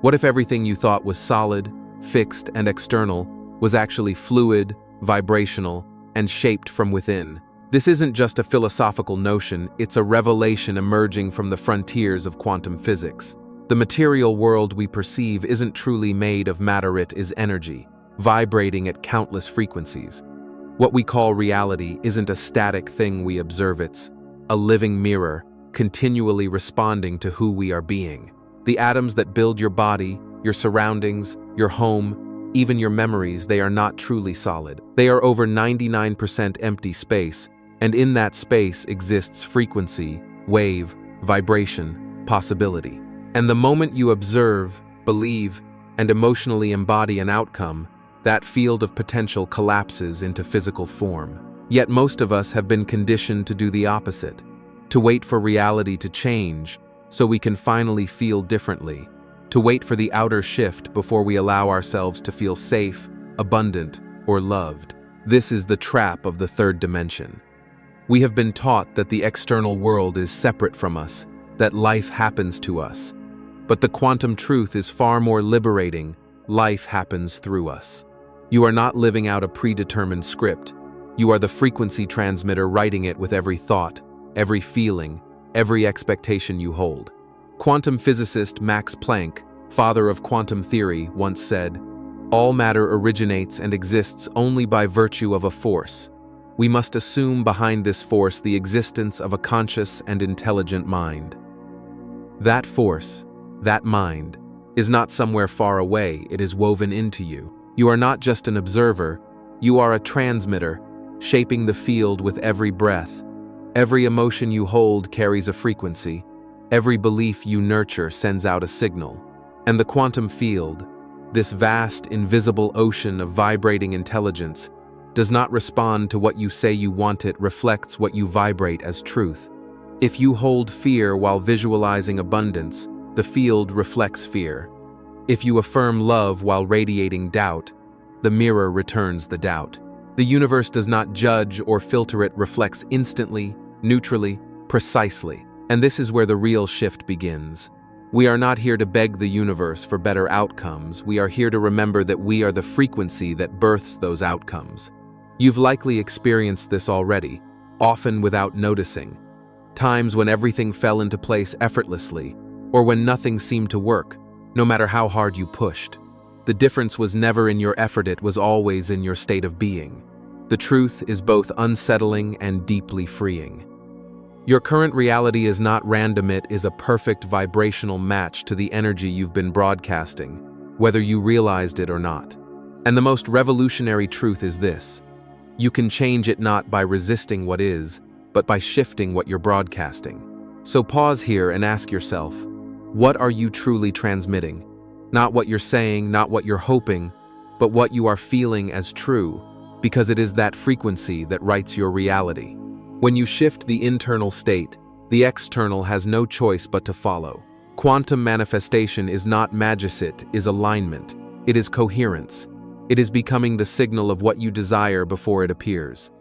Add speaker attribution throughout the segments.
Speaker 1: What if everything you thought was solid, fixed, and external was actually fluid, vibrational, and shaped from within? This isn't just a philosophical notion, it's a revelation emerging from the frontiers of quantum physics. The material world we perceive isn't truly made of matter, it is energy, vibrating at countless frequencies. What we call reality isn't a static thing we observe, it's a living mirror, continually responding to who we are being. The atoms that build your body, your surroundings, your home, even your memories, they are not truly solid. They are over 99% empty space, and in that space exists frequency, wave, vibration, possibility. And the moment you observe, believe, and emotionally embody an outcome, that field of potential collapses into physical form. Yet most of us have been conditioned to do the opposite, to wait for reality to change so we can finally feel differently, to wait for the outer shift before we allow ourselves to feel safe, abundant, or loved. This is the trap of the third dimension. We have been taught that the external world is separate from us, that life happens to us. But the quantum truth is far more liberating. Life happens through us. You are not living out a predetermined script. You are the frequency transmitter writing it with every thought, every feeling, every expectation you hold. Quantum physicist Max Planck, father of quantum theory, once said, "All matter originates and exists only by virtue of a force. We must assume behind this force the existence of a conscious and intelligent mind." That force, that mind, is not somewhere far away, it is woven into you. You are not just an observer, you are a transmitter, shaping the field with every breath. Every emotion you hold carries a frequency. Every belief you nurture sends out a signal. And the quantum field, this vast, invisible ocean of vibrating intelligence, does not respond to what you say you want, it reflects what you vibrate as truth. If you hold fear while visualizing abundance, the field reflects fear. If you affirm love while radiating doubt, the mirror returns the doubt. The universe does not judge or filter, it reflects instantly, neutrally, precisely. And this is where the real shift begins. We are not here to beg the universe for better outcomes, we are here to remember that we are the frequency that births those outcomes. You've likely experienced this already, often without noticing. Times when everything fell into place effortlessly, or when nothing seemed to work, no matter how hard you pushed. The difference was never in your effort, it was always in your state of being. The truth is both unsettling and deeply freeing. Your current reality is not random, it is a perfect vibrational match to the energy you've been broadcasting, whether you realized it or not. And the most revolutionary truth is this: you can change it not by resisting what is, but by shifting what you're broadcasting. So pause here and ask yourself, what are you truly transmitting? Not what you're saying, not what you're hoping, but what you are feeling as true, because it is that frequency that writes your reality. When you shift the internal state, the external has no choice but to follow. Quantum manifestation is not magic, it is alignment. It is coherence. It is becoming the signal of what you desire before it appears.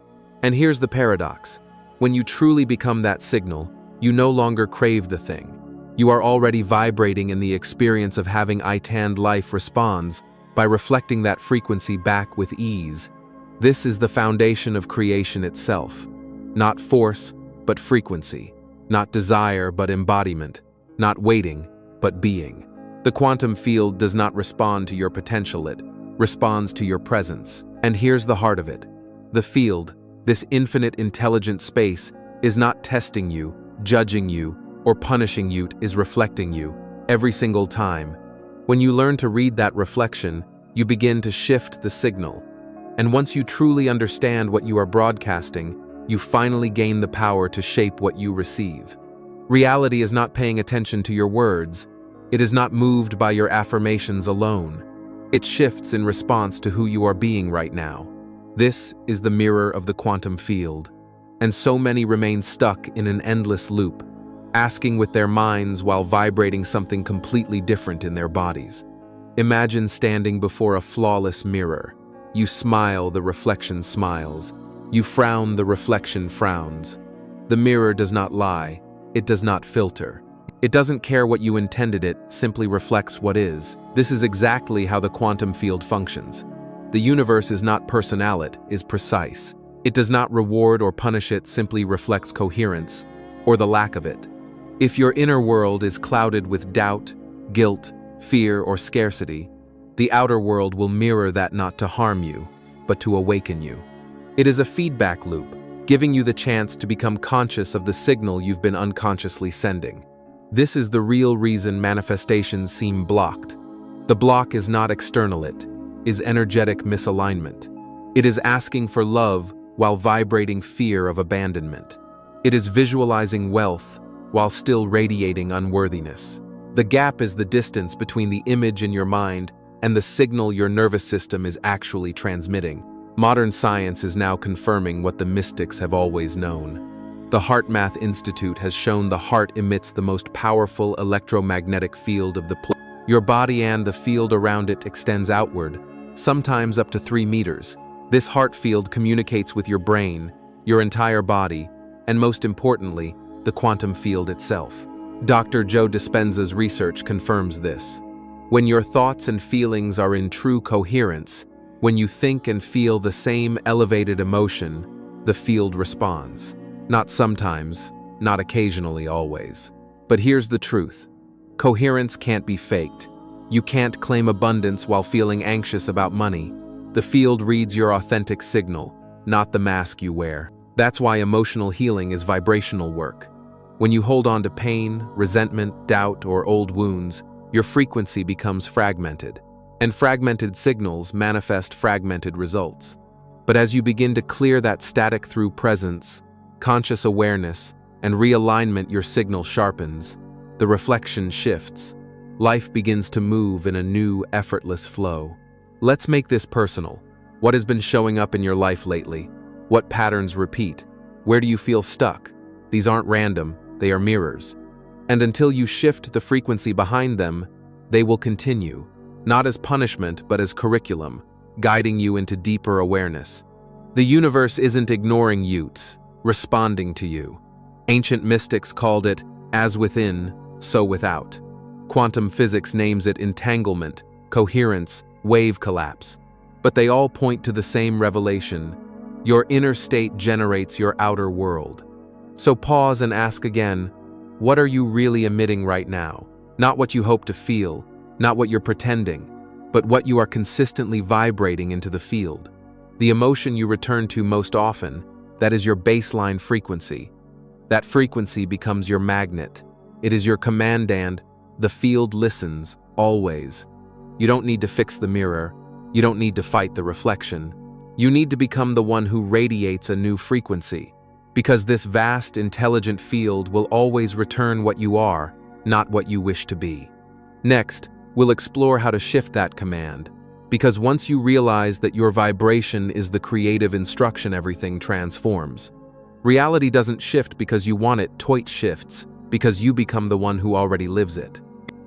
Speaker 1: And here's the paradox. When you truly become that signal, you no longer crave the thing. You are already vibrating in the experience of having it, and life responds by reflecting that frequency back with ease. This is the foundation of creation itself. Not force, but frequency. Not desire, but embodiment. Not waiting, but being. The quantum field does not respond to your potential, it responds to your presence. And here's the heart of it. The field, this infinite intelligent space, is not testing you, judging you, or punishing you, it is reflecting you, every single time. When you learn to read that reflection, you begin to shift the signal. And once you truly understand what you are broadcasting, you finally gain the power to shape what you receive. Reality is not paying attention to your words. It is not moved by your affirmations alone. It shifts in response to who you are being right now. This is the mirror of the quantum field. And so many remain stuck in an endless loop, asking with their minds while vibrating something completely different in their bodies. Imagine standing before a flawless mirror. You smile, the reflection smiles. You frown, the reflection frowns. The mirror does not lie. It does not filter. It doesn't care what you intended, it simply reflects what is. This is exactly how the quantum field functions. The universe is not personal, it is precise. It does not reward or punish, it simply reflects coherence, or the lack of it. If your inner world is clouded with doubt, guilt, fear, or scarcity, the outer world will mirror that, not to harm you, but to awaken you. It is a feedback loop, giving you the chance to become conscious of the signal you've been unconsciously sending. This is the real reason manifestations seem blocked. The block is not external, it is energetic misalignment. It is asking for love while vibrating fear of abandonment. It is visualizing wealth while still radiating unworthiness. The gap is the distance between the image in your mind and the signal your nervous system is actually transmitting. Modern science is now confirming what the mystics have always known. The HeartMath Institute has shown the heart emits the most powerful electromagnetic field of the planet. Your body and the field around it extends outward, sometimes up to 3 meters. This heart field communicates with your brain, your entire body, and most importantly, the quantum field itself. Dr. Joe Dispenza's research confirms this. When your thoughts and feelings are in true coherence, when you think and feel the same elevated emotion, the field responds. Not sometimes, not occasionally, always. But here's the truth. Coherence can't be faked. You can't claim abundance while feeling anxious about money. The field reads your authentic signal, not the mask you wear. That's why emotional healing is vibrational work. When you hold on to pain, resentment, doubt, or old wounds, your frequency becomes fragmented. And fragmented signals manifest fragmented results. But as you begin to clear that static through presence, conscious awareness, and realignment, your signal sharpens, the reflection shifts. Life begins to move in a new, effortless flow. Let's make this personal. What has been showing up in your life lately? What patterns repeat? Where do you feel stuck? These aren't random, they are mirrors. And until you shift the frequency behind them, they will continue. Not as punishment, but as curriculum, guiding you into deeper awareness. The universe isn't ignoring you, it's responding to you. Ancient mystics called it, as within, so without. Quantum physics names it entanglement, coherence, wave collapse. But they all point to the same revelation. Your inner state generates your outer world. So pause and ask again, what are you really emitting right now? Not what you hope to feel, not what you're pretending, but what you are consistently vibrating into the field. The emotion you return to most often, that is your baseline frequency. That frequency becomes your magnet. It is your command, and the field listens, always. You don't need to fix the mirror. You don't need to fight the reflection. You need to become the one who radiates a new frequency. Because this vast, intelligent field will always return what you are, not what you wish to be. Next, we'll explore how to shift that command. Because once you realize that your vibration is the creative instruction, everything transforms. Reality doesn't shift because you want it, it shifts because you become the one who already lives it.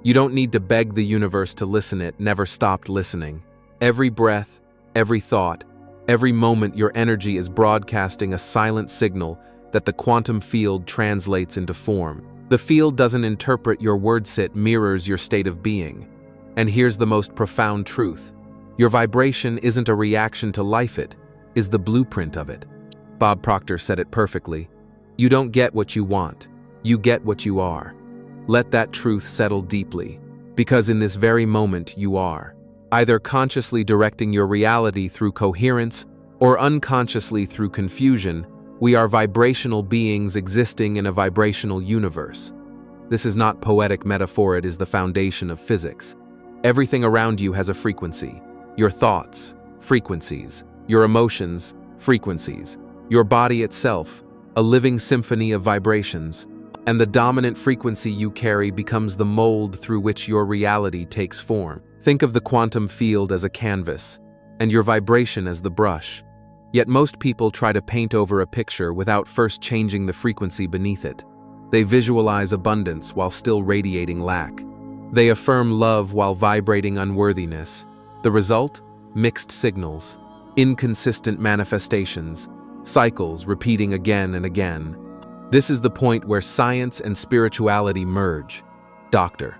Speaker 1: You don't need to beg the universe to listen, it never stopped listening. Every breath, every thought, every moment, your energy is broadcasting a silent signal that the quantum field translates into form. The field doesn't interpret your words, it mirrors your state of being. And here's the most profound truth. Your vibration isn't a reaction to life, it is the blueprint of it. Bob Proctor said it perfectly. You don't get what you want, you get what you are. Let that truth settle deeply, because in this very moment you are. Either consciously directing your reality through coherence or unconsciously through confusion, we are vibrational beings existing in a vibrational universe. This is not poetic metaphor, it is the foundation of physics. Everything around you has a frequency. Your thoughts, frequencies. Your emotions, frequencies. Your body itself, a living symphony of vibrations. And the dominant frequency you carry becomes the mold through which your reality takes form. Think of the quantum field as a canvas, and your vibration as the brush. Yet most people try to paint over a picture without first changing the frequency beneath it. They visualize abundance while still radiating lack. They affirm love while vibrating unworthiness. The result? Mixed signals, inconsistent manifestations, cycles repeating again and again. This is the point where science and spirituality merge. Dr.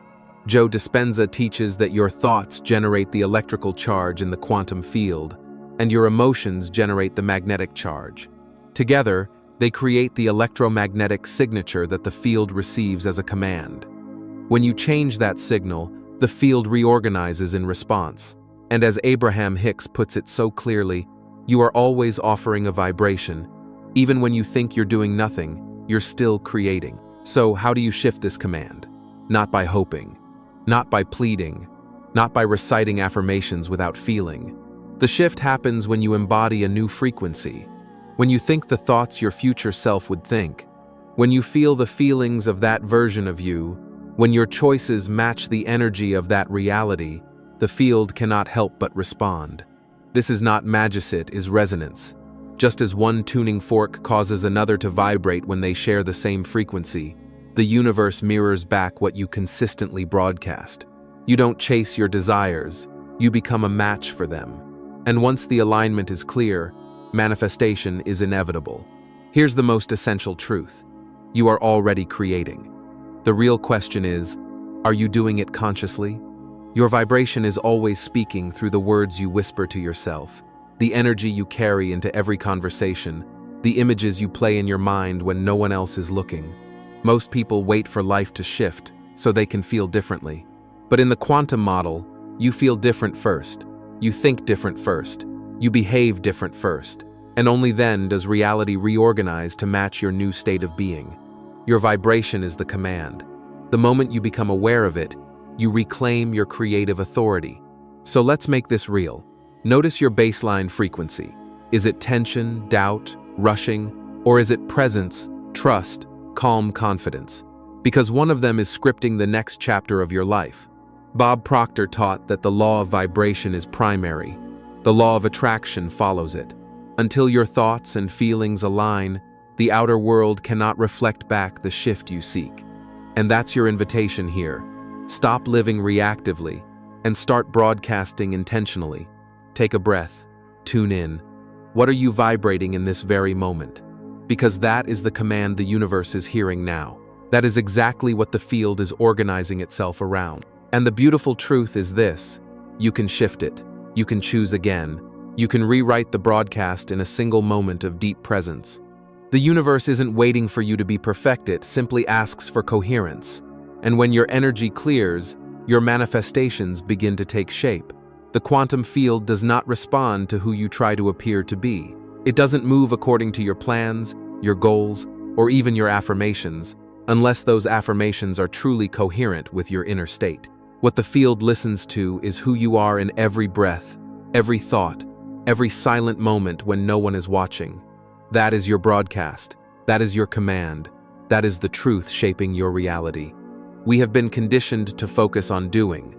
Speaker 1: Joe Dispenza teaches that your thoughts generate the electrical charge in the quantum field, and your emotions generate the magnetic charge. Together, they create the electromagnetic signature that the field receives as a command. When you change that signal, the field reorganizes in response. And as Abraham Hicks puts it so clearly, you are always offering a vibration. Even when you think you're doing nothing, you're still creating. So how do you shift this command? Not by hoping, not by pleading, not by reciting affirmations without feeling. The shift happens when you embody a new frequency, when you think the thoughts your future self would think, when you feel the feelings of that version of you, when your choices match the energy of that reality. The field cannot help but respond. This is not magic, it is resonance. Just as one tuning fork causes another to vibrate when they share the same frequency, the universe mirrors back what you consistently broadcast. You don't chase your desires, you become a match for them. And once the alignment is clear, manifestation is inevitable. Here's the most essential truth. You are already creating. The real question is, are you doing it consciously? Your vibration is always speaking through the words you whisper to yourself, the energy you carry into every conversation, the images you play in your mind when no one else is looking. Most people wait for life to shift so they can feel differently. But in the quantum model, you feel different first. You think different first. You behave different first. And only then does reality reorganize to match your new state of being. Your vibration is the command. The moment you become aware of it, you reclaim your creative authority. So let's make this real. Notice your baseline frequency. Is it tension, doubt, rushing, or is it presence, trust, calm confidence? Because one of them is scripting the next chapter of your life. Bob Proctor taught that the law of vibration is primary. The law of attraction follows it. Until your thoughts and feelings align, the outer world cannot reflect back the shift you seek. And that's your invitation here. Stop living reactively and start broadcasting intentionally. Take a breath. Tune in. What are you vibrating in this very moment? Because that is the command the universe is hearing now. That is exactly what the field is organizing itself around. And the beautiful truth is this: you can shift it. You can choose again. You can rewrite the broadcast in a single moment of deep presence. The universe isn't waiting for you to be perfect, it simply asks for coherence. And when your energy clears, your manifestations begin to take shape. The quantum field does not respond to who you try to appear to be. It doesn't move according to your plans, your goals, or even your affirmations, unless those affirmations are truly coherent with your inner state. What the field listens to is who you are in every breath, every thought, every silent moment when no one is watching. That is your broadcast. That is your command. That is the truth shaping your reality. We have been conditioned to focus on doing.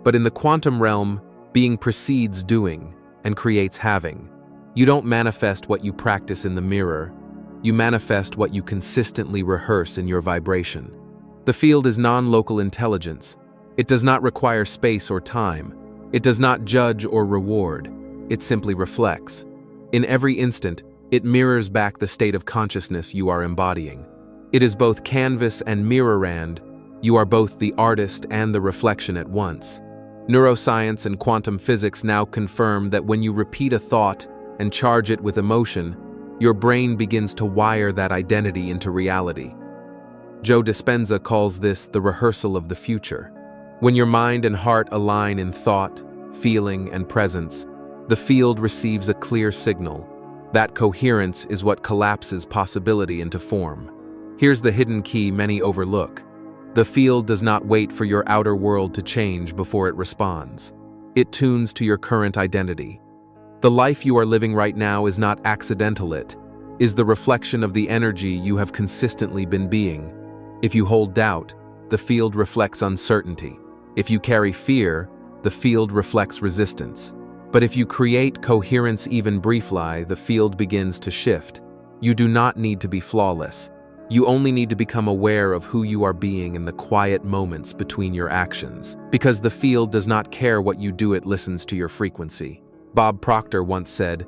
Speaker 1: But in the quantum realm, being precedes doing and creates having. You don't manifest what you practice in the mirror. You manifest what you consistently rehearse in your vibration. The field is non-local intelligence. It does not require space or time. It does not judge or reward. It simply reflects. In every instant, it mirrors back the state of consciousness you are embodying. It is both canvas and mirror, and you are both the artist and the reflection at once. Neuroscience and quantum physics now confirm that when you repeat a thought and charge it with emotion, your brain begins to wire that identity into reality. Joe Dispenza calls this the rehearsal of the future. When your mind and heart align in thought, feeling, and presence, the field receives a clear signal. That coherence is what collapses possibility into form. Here's the hidden key many overlook. The field does not wait for your outer world to change before it responds. It tunes to your current identity. The life you are living right now is not accidental, it is the reflection of the energy you have consistently been being. If you hold doubt, the field reflects uncertainty. If you carry fear, the field reflects resistance. But if you create coherence even briefly, the field begins to shift. You do not need to be flawless. You only need to become aware of who you are being in the quiet moments between your actions. Because the field does not care what you do, it listens to your frequency. Bob Proctor once said,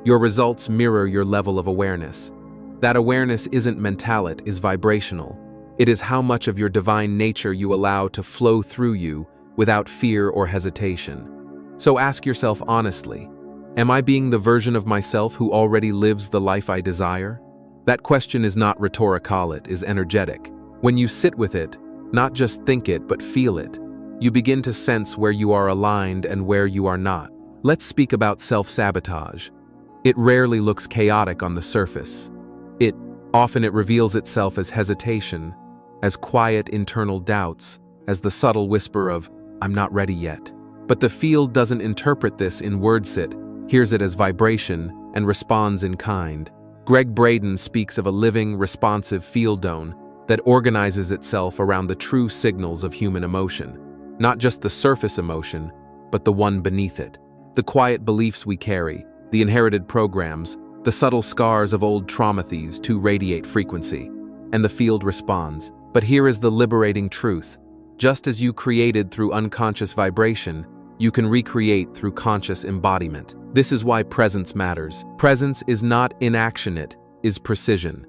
Speaker 1: "Your results mirror your level of awareness." That awareness isn't mental, it is vibrational. It is how much of your divine nature you allow to flow through you without fear or hesitation. So ask yourself honestly, am I being the version of myself who already lives the life I desire? That question is not rhetorical, it is energetic. When you sit with it, not just think it but feel it, you begin to sense where you are aligned and where you are not. Let's speak about self-sabotage. It rarely looks chaotic on the surface. Often it reveals itself as hesitation, as quiet internal doubts, as the subtle whisper of, "I'm not ready yet." But the field doesn't interpret this in wordsit, hears it as vibration, and responds in kind. Greg Braden speaks of a living, responsive field-dome that organizes itself around the true signals of human emotion. Not just the surface emotion, but the one beneath it. The quiet beliefs we carry, the inherited programs, the subtle scars of old traumathes to radiate frequency. And the field responds. But here is the liberating truth. Just as you created through unconscious vibration, you can recreate through conscious embodiment. This is why presence matters. Presence is not inaction, it is precision.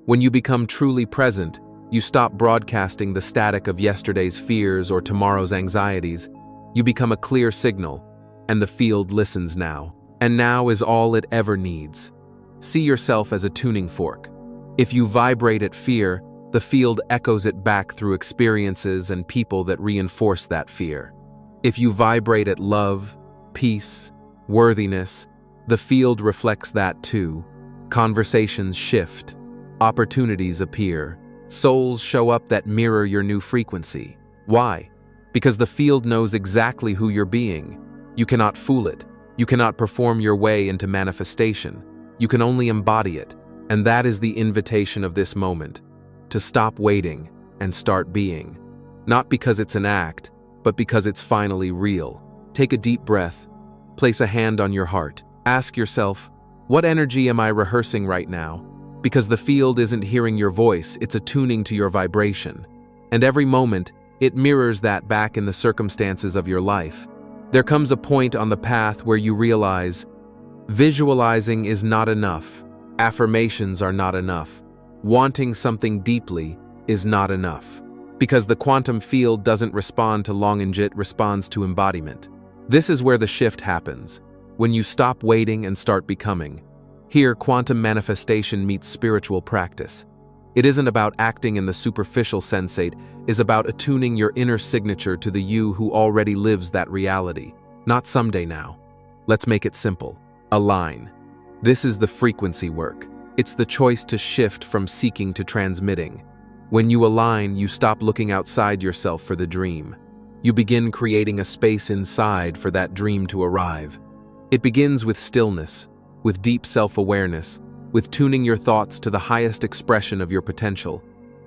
Speaker 1: When you become truly present, you stop broadcasting the static of yesterday's fears or tomorrow's anxieties. You become a clear signal, and the field listens now. And now is all it ever needs. See yourself as a tuning fork. If you vibrate at fear, the field echoes it back through experiences and people that reinforce that fear. If you vibrate at love, peace, worthiness, the field reflects that too. Conversations shift, opportunities appear, souls show up that mirror your new frequency. Why? Because the field knows exactly who you're being. You cannot fool it. You cannot perform your way into manifestation. You can only embody it. And that is the invitation of this moment. To stop waiting and start being. Not because it's an act, but because it's finally real. Take a deep breath. Place a hand on your heart. Ask yourself, what energy am I rehearsing right now? Because the field isn't hearing your voice, it's attuning to your vibration. And every moment, it mirrors that back in the circumstances of your life. There comes a point on the path where you realize, visualizing is not enough. Affirmations are not enough. Wanting something deeply is not enough. Because the quantum field doesn't respond to longing, it responds to embodiment. This is where the shift happens, when you stop waiting and start becoming. Here, quantum manifestation meets spiritual practice. It isn't about acting in the superficial sensate, it's about attuning your inner signature to the you who already lives that reality. Not someday now. Let's make it simple. Align. This is the frequency work. It's the choice to shift from seeking to transmitting. When you align, you stop looking outside yourself for the dream. You begin creating a space inside for that dream to arrive. It begins with stillness, with deep self-awareness, with tuning your thoughts to the highest expression of your potential.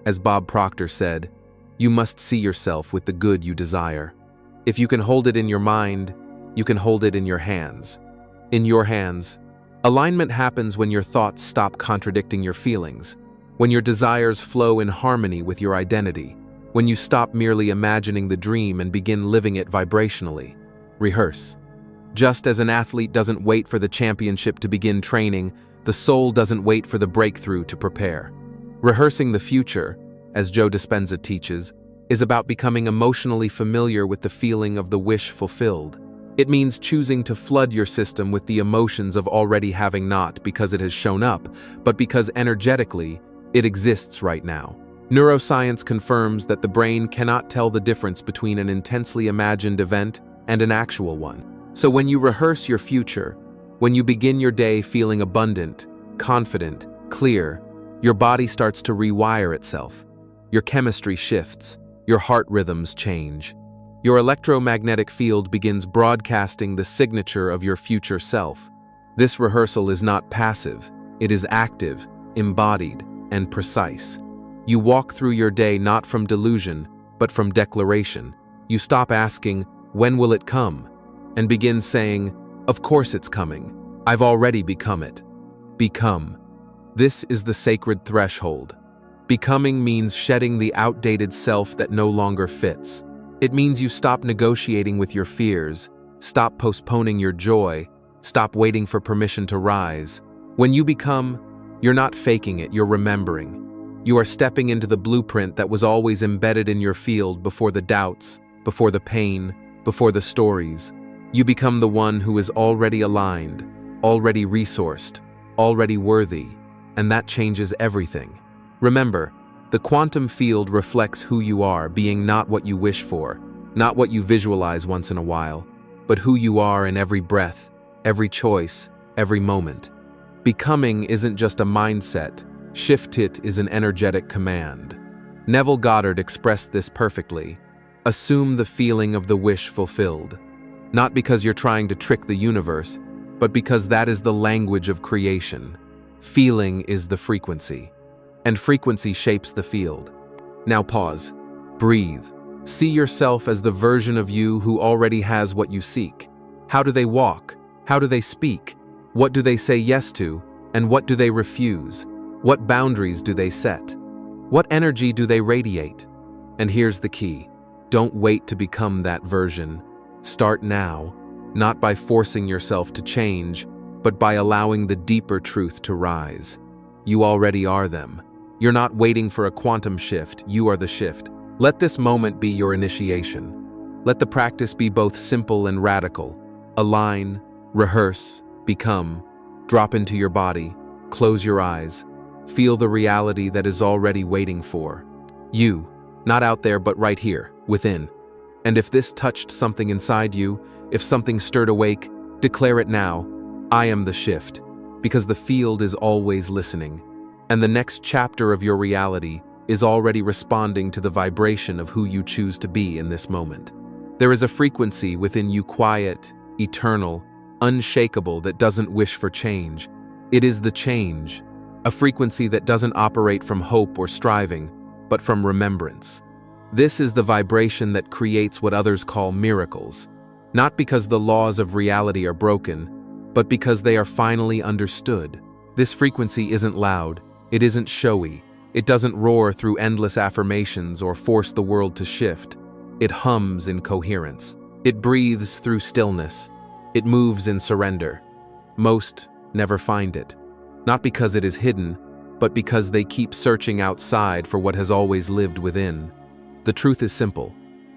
Speaker 1: As Bob Proctor said, you must see yourself with the good you desire. If you can hold it in your mind, you can hold it in your hands. In your hands. Alignment happens when your thoughts stop contradicting your feelings, when your desires flow in harmony with your identity, when you stop merely imagining the dream and begin living it vibrationally. Rehearse. Just as an athlete doesn't wait for the championship to begin training, the soul doesn't wait for the breakthrough to prepare. Rehearsing the future, as Joe Dispenza teaches, is about becoming emotionally familiar with the feeling of the wish fulfilled. It means choosing to flood your system with the emotions of already having, not because it has shown up, but because energetically, it exists right now. Neuroscience confirms that the brain cannot tell the difference between an intensely imagined event and an actual one. So when you rehearse your future, when you begin your day feeling abundant, confident, clear, your body starts to rewire itself. Your chemistry shifts, your heart rhythms change. Your electromagnetic field begins broadcasting the signature of your future self. This rehearsal is not passive, it is active, embodied, and precise. You walk through your day not from delusion, but from declaration. You stop asking, when will it come? And begin saying, of course it's coming. I've already become it. Become. This is the sacred threshold. Becoming means shedding the outdated self that no longer fits. It means you stop negotiating with your fears, stop postponing your joy, stop waiting for permission to rise. When you become, you're not faking it, you're remembering. You are stepping into the blueprint that was always embedded in your field before the doubts, before the pain, before the stories. You become the one who is already aligned, already resourced, already worthy, and that changes everything. Remember, the quantum field reflects who you are, being not what you wish for, not what you visualize once in a while, but who you are in every breath, every choice, every moment. Becoming isn't just a mindset, shift it is an energetic command. Neville Goddard expressed this perfectly. Assume the feeling of the wish fulfilled. Not because you're trying to trick the universe, but because that is the language of creation. Feeling is the frequency, and frequency shapes the field. Now pause, breathe. See yourself as the version of you who already has what you seek. How do they walk? How do they speak? What do they say yes to, and what do they refuse? What boundaries do they set? What energy do they radiate? And here's the key. Don't wait to become that version. Start now, not by forcing yourself to change, but by allowing the deeper truth to rise. You already are them. You're not waiting for a quantum shift, you are the shift. Let this moment be your initiation. Let the practice be both simple and radical. Align, rehearse, become. Drop into your body, close your eyes. Feel the reality that is already waiting for you, not out there but right here, within. And if this touched something inside you, if something stirred awake, declare it now. I am the shift, because the field is always listening. And the next chapter of your reality is already responding to the vibration of who you choose to be in this moment. There is a frequency within you, quiet, eternal, unshakable, that doesn't wish for change. It is the change, a frequency that doesn't operate from hope or striving, but from remembrance. This is the vibration that creates what others call miracles, not because the laws of reality are broken, but because they are finally understood. This frequency isn't loud, it isn't showy, it doesn't roar through endless affirmations or force the world to shift. It hums in coherence. It breathes through stillness. It moves in surrender. Most never find it, not because it is hidden, but because they keep searching outside for what has always lived within. The truth is simple.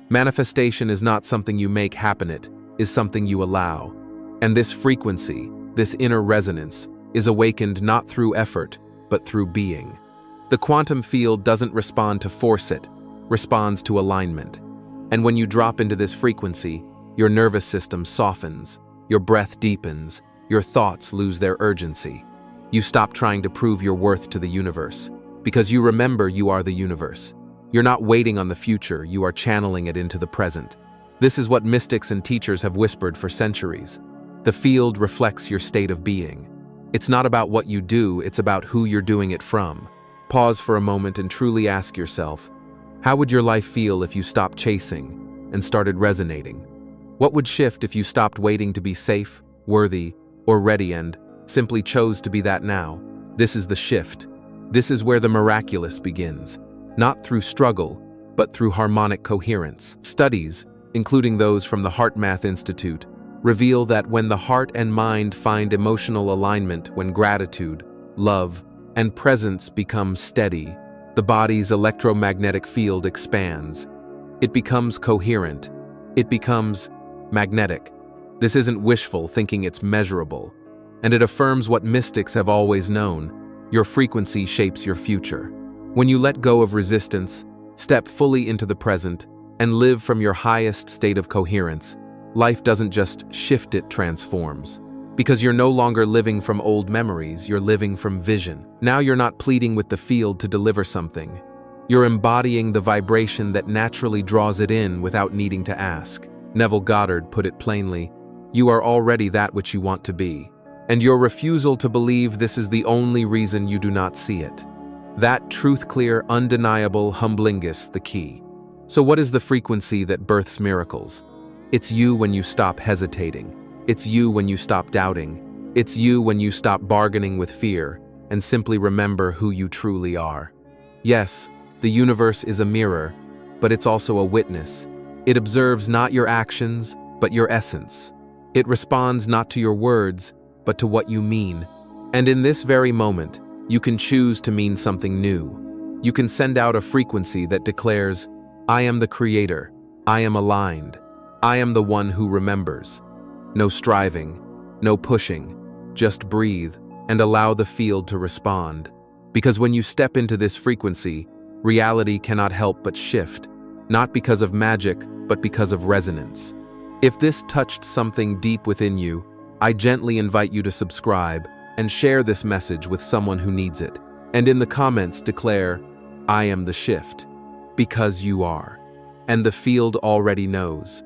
Speaker 1: Manifestation is not something you make happen, it is something you allow. And this frequency, this inner resonance, is awakened not through effort, but through being. The quantum field doesn't respond to force, it responds to alignment. And when you drop into this frequency, your nervous system softens, your breath deepens, your thoughts lose their urgency. You stop trying to prove your worth to the universe, because you remember you are the universe. You're not waiting on the future, you are channeling it into the present. This is what mystics and teachers have whispered for centuries. The field reflects your state of being. It's not about what you do, it's about who you're doing it from. Pause for a moment and truly ask yourself, how would your life feel if you stopped chasing and started resonating? What would shift if you stopped waiting to be safe, worthy, or ready and simply chose to be that now? This is the shift. This is where the miraculous begins. Not through struggle, but through harmonic coherence. Studies, including those from the HeartMath Institute, reveal that when the heart and mind find emotional alignment, when gratitude, love, and presence become steady, the body's electromagnetic field expands. It becomes coherent. It becomes magnetic. This isn't wishful thinking, it's measurable. And it affirms what mystics have always known: your frequency shapes your future. When you let go of resistance, step fully into the present, and live from your highest state of coherence, life doesn't just shift, it transforms. Because you're no longer living from old memories, you're living from vision. Now you're not pleading with the field to deliver something. You're embodying the vibration that naturally draws it in without needing to ask. Neville Goddard put it plainly, you are already that which you want to be. And your refusal to believe this is the only reason you do not see it. That truth-clear, undeniable humblingus the key. So what is the frequency that births miracles? It's you when you stop hesitating. It's you when you stop doubting. It's you when you stop bargaining with fear and simply remember who you truly are. Yes, the universe is a mirror, but it's also a witness. It observes not your actions, but your essence. It responds not to your words, but to what you mean. And in this very moment, you can choose to mean something new. You can send out a frequency that declares, I am the creator, I am aligned, I am the one who remembers. No striving, no pushing, just breathe and allow the field to respond. Because when you step into this frequency, reality cannot help but shift, not because of magic, but because of resonance. If this touched something deep within you, I gently invite you to subscribe and share this message with someone who needs it. And in the comments declare, I am the shift, because you are. And the field already knows.